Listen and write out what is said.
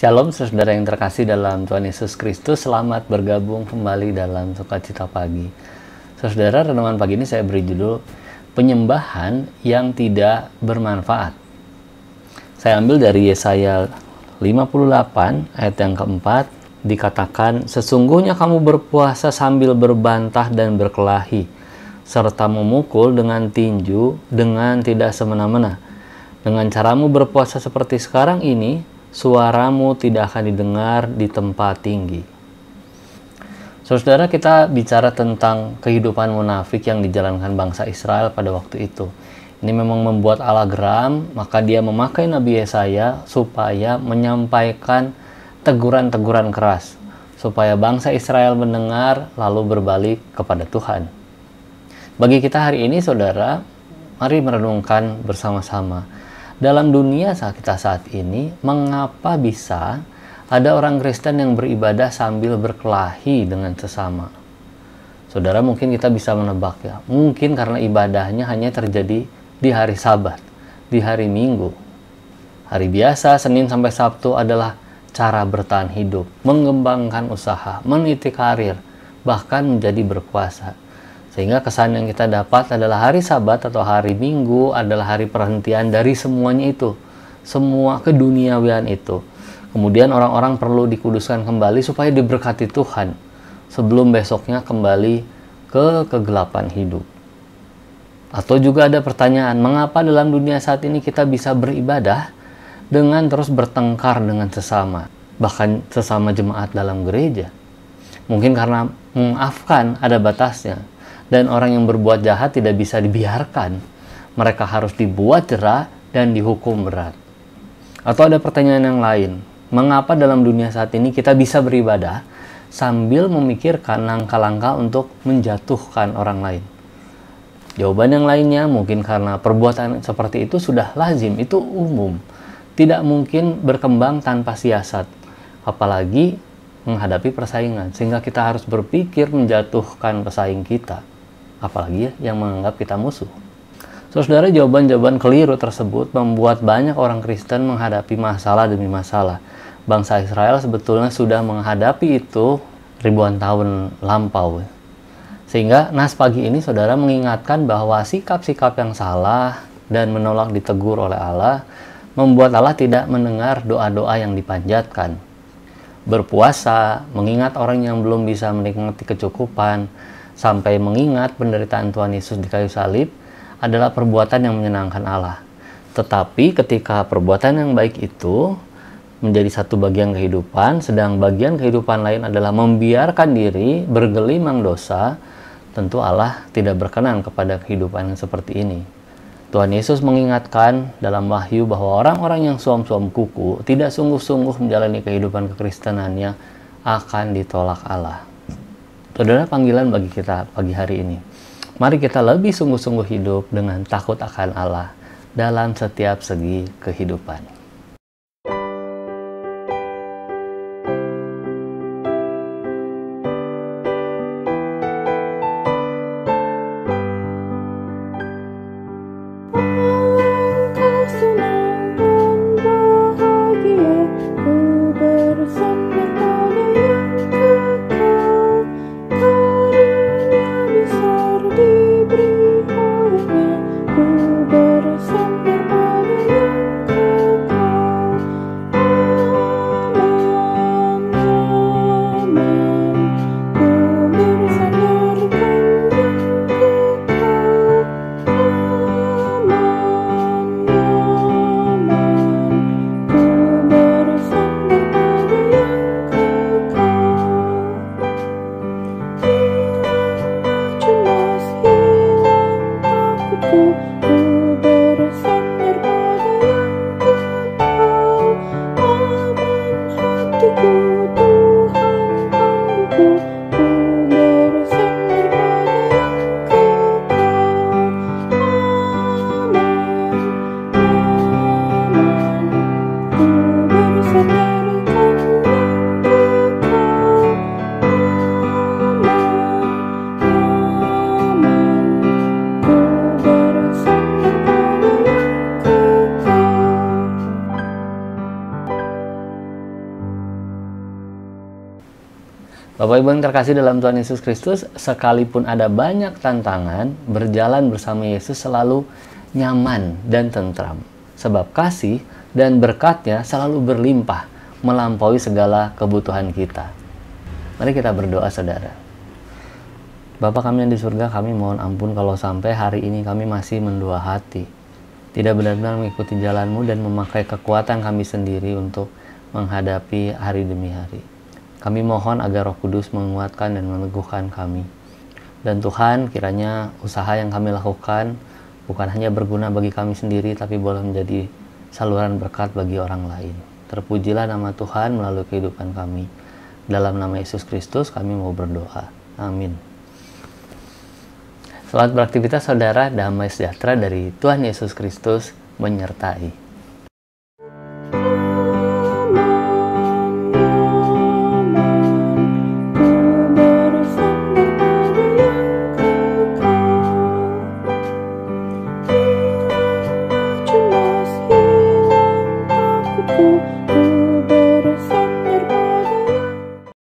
Shalom saudara yang terkasih dalam Tuhan Yesus Kristus, selamat bergabung kembali dalam Sukacita Pagi. Saudara, renungan pagi ini saya beri judul Penyembahan yang Tidak Bermanfaat. Saya ambil dari Yesaya 58 ayat yang keempat, dikatakan, "Sesungguhnya kamu berpuasa sambil berbantah dan berkelahi, serta memukul dengan tinju dengan tidak semena-mena. Dengan caramu berpuasa seperti sekarang ini, suaramu tidak akan didengar di tempat tinggi." Saudara, kita bicara tentang kehidupan munafik yang dijalankan bangsa Israel pada waktu itu. Ini memang membuat Allah geram, maka dia memakai Nabi Yesaya supaya menyampaikan teguran-teguran keras, supaya bangsa Israel mendengar lalu berbalik kepada Tuhan. Bagi kita hari ini, saudara, mari merenungkan bersama-sama. Dalam dunia kita saat ini, mengapa bisa ada orang Kristen yang beribadah sambil berkelahi dengan sesama? Saudara, mungkin kita bisa menebak ya. Mungkin karena ibadahnya hanya terjadi di hari Sabat, di hari Minggu. Hari biasa, Senin sampai Sabtu adalah cara bertahan hidup, mengembangkan usaha, meniti karir, bahkan menjadi berpuasa. Sehingga kesan yang kita dapat adalah hari Sabat atau hari Minggu adalah hari perhentian dari semuanya itu, semua keduniawian itu. Kemudian orang-orang perlu dikuduskan kembali supaya diberkati Tuhan sebelum besoknya kembali ke kegelapan hidup. Atau juga ada pertanyaan, mengapa dalam dunia saat ini kita bisa beribadah dengan terus bertengkar dengan sesama, bahkan sesama jemaat dalam gereja? Mungkin karena memaafkan ada batasnya. Dan orang yang berbuat jahat tidak bisa dibiarkan. Mereka harus dibuat jera dan dihukum berat. Atau ada pertanyaan yang lain. Mengapa dalam dunia saat ini kita bisa beribadah sambil memikirkan langkah-langkah untuk menjatuhkan orang lain? Jawaban yang lainnya mungkin karena perbuatan seperti itu sudah lazim, itu umum. Tidak mungkin berkembang tanpa siasat. Apalagi menghadapi persaingan. Sehingga kita harus berpikir menjatuhkan pesaing kita. Apalagi ya, yang menganggap kita musuh. Saudara, jawaban-jawaban keliru tersebut membuat banyak orang Kristen menghadapi masalah demi masalah. Bangsa Israel sebetulnya sudah menghadapi itu ribuan tahun lampau. Sehingga nas pagi ini saudara mengingatkan bahwa sikap-sikap yang salah dan menolak ditegur oleh Allah membuat Allah tidak mendengar doa-doa yang dipanjatkan. Berpuasa, mengingat orang yang belum bisa menikmati kecukupan, sampai mengingat penderitaan Tuhan Yesus di kayu salib adalah perbuatan yang menyenangkan Allah. Tetapi ketika perbuatan yang baik itu menjadi satu bagian kehidupan, sedang bagian kehidupan lain adalah membiarkan diri bergelimang dosa, tentu Allah tidak berkenan kepada kehidupan yang seperti ini. Tuhan Yesus mengingatkan dalam Wahyu bahwa orang-orang yang suam-suam kuku tidak sungguh-sungguh menjalani kehidupan kekristenannya akan ditolak Allah. Saudara, panggilan bagi kita pagi hari ini. Mari kita lebih sungguh-sungguh hidup dengan takut akan Allah dalam setiap segi kehidupan. Bapak Ibu yang terkasih dalam Tuhan Yesus Kristus, sekalipun ada banyak tantangan, berjalan bersama Yesus selalu nyaman dan tentram. Sebab kasih dan berkat-Nya selalu berlimpah, melampaui segala kebutuhan kita. Mari kita berdoa, saudara. Bapa kami yang di surga, kami mohon ampun kalau sampai hari ini kami masih mendua hati, tidak benar-benar mengikuti jalan-Mu dan memakai kekuatan kami sendiri untuk menghadapi hari demi hari. Kami mohon agar Roh Kudus menguatkan dan meneguhkan kami. Dan Tuhan, kiranya usaha yang kami lakukan bukan hanya berguna bagi kami sendiri, tapi boleh menjadi saluran berkat bagi orang lain. Terpujilah nama Tuhan melalui kehidupan kami. Dalam nama Yesus Kristus kami mau berdoa. Amin. Selamat beraktivitas saudara, damai sejahtera dari Tuhan Yesus Kristus menyertai.